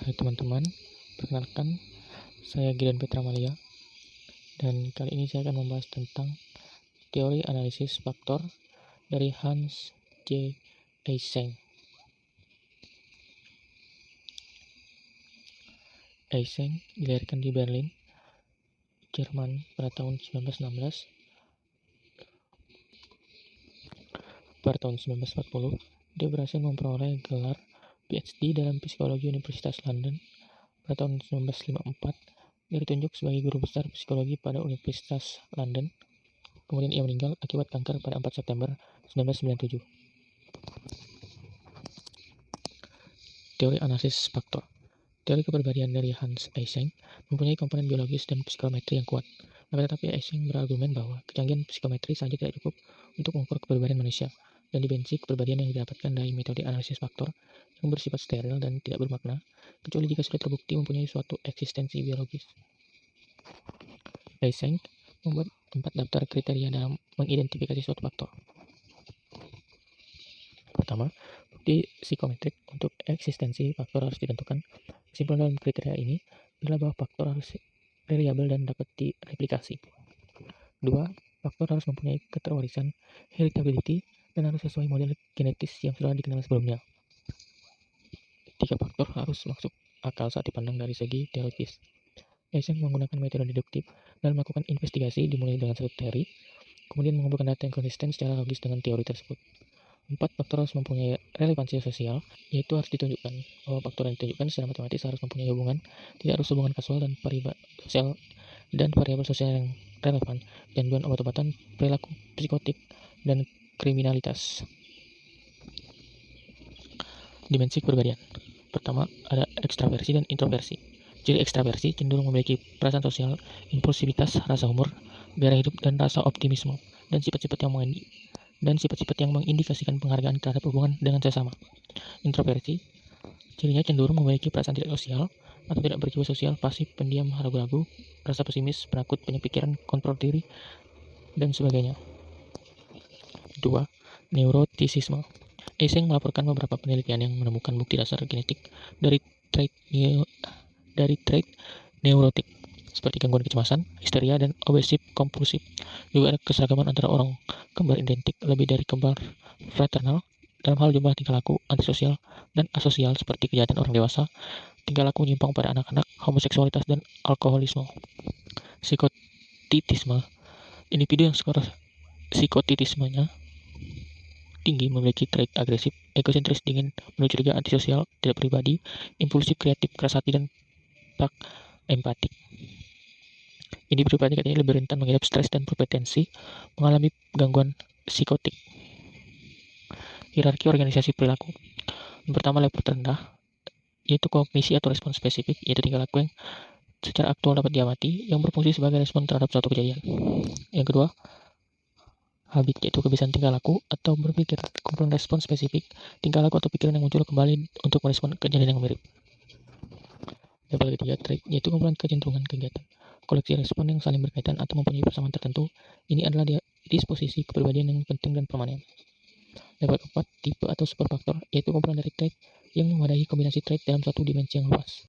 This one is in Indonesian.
Hai teman-teman, perkenalkan saya Gideon Petra Malia dan kali ini saya akan membahas tentang teori analisis faktor dari Hans J. Eysenck. Eysenck dilahirkan di Berlin, Jerman pada tahun 1916. Pada tahun 1940, dia berhasil memperoleh gelar PhD dalam psikologi Universitas London. Pada tahun 1954, dia ditunjuk sebagai guru besar psikologi pada Universitas London. Kemudian ia meninggal akibat kanker pada 4 September 1997. Teori analisis faktor. Teori kepribadian dari Hans Eysenck mempunyai komponen biologis dan psikometri yang kuat. Akan tetapi Eysenck berargumen bahwa kecanggihan psikometri saja tidak cukup untuk mengukur kepribadian manusia, dan dimensi kepribadian yang didapatkan dari metode analisis faktor yang bersifat steril dan tidak bermakna, kecuali jika sudah terbukti mempunyai suatu eksistensi biologis. Eysenck membuat 4 daftar kriteria dalam mengidentifikasi suatu faktor. Pertama, bukti psikometrik untuk eksistensi faktor harus ditentukan. Kesimpulan dalam kriteria ini adalah bahwa faktor harus variabel dan dapat direplikasi. 2. Faktor harus mempunyai keterwarisan heritability dan harus sesuai model genetis yang sudah dikenal sebelumnya. 3. Faktor harus masuk akal saat dipandang dari segi teoritis. Eysenck menggunakan metode deduktif dalam melakukan investigasi dimulai dengan satu teori, kemudian mengumpulkan data yang konsisten secara logis dengan teori tersebut. 4. Faktor harus mempunyai relevansi sosial, yaitu harus ditunjukkan bahwa faktor yang ditunjukkan secara matematis harus mempunyai hubungan, tidak harus hubungan kasual dan variabel sosial yang relevan, gangguan obat-obatan, perilaku psikotik, dan kriminalitas. Dimensi kepribadian. Pertama, ada ekstraversi dan introversi. Ciri ekstraversi cenderung memiliki perasaan sosial, impulsivitas, rasa humor, gairah hidup, dan rasa optimisme, dan sifat-sifat yang mengindikasikan penghargaan terhadap hubungan dengan sesama. Introversi, cirinya cenderung memiliki perasaan tidak sosial atau tidak berjiwa sosial, pasif, pendiam, ragu-ragu, rasa pesimis, penakut, banyak pikiran, kontrol diri, dan sebagainya. 2. Neurotisisme. Eysenck melaporkan beberapa penelitian yang menemukan bukti dasar genetik dari trait neurotik seperti gangguan kecemasan, histeria, dan obsesif kompulsif. Juga ada keseragaman antara orang kembar identik lebih dari kembar fraternal dalam hal jumlah tingkah laku, antisosial, dan asosial seperti kejahatan orang dewasa, tingkah laku menyimpang pada anak-anak, homoseksualitas, dan alkoholisme. Psikotitisme. Individu yang skor psikotitismenya tinggi memiliki trait agresif, egosentris, dingin, penuh curiga, antisosial, tidak pribadi, impulsif, kreatif, keras hati, dan tak empatik. Individu pada tingkat ini lebih rentan mengidap stres dan berpotensi mengalami gangguan psikotik. Hierarki organisasi perilaku. Yang pertama, level terendah, yaitu kognisi atau respon spesifik, yaitu tingkah laku yang secara aktual dapat diamati, yang berfungsi sebagai respon terhadap suatu kejadian. Yang kedua, habit, yaitu kebiasaan tingkah laku atau berpikir. Kumpulan respon spesifik, tingkah laku atau pikiran yang muncul kembali untuk merespon kejadian yang mirip. Level ketiga, trait, yaitu kumpulan kecenderungan kegiatan, koleksi respon yang saling berkaitan atau mempunyai persamaan tertentu. Ini adalah disposisi kepribadian yang penting dan permanen. Level keempat, tipe atau superfaktor, yaitu kumpulan dari trait yang memadai kombinasi trait dalam satu dimensi yang luas.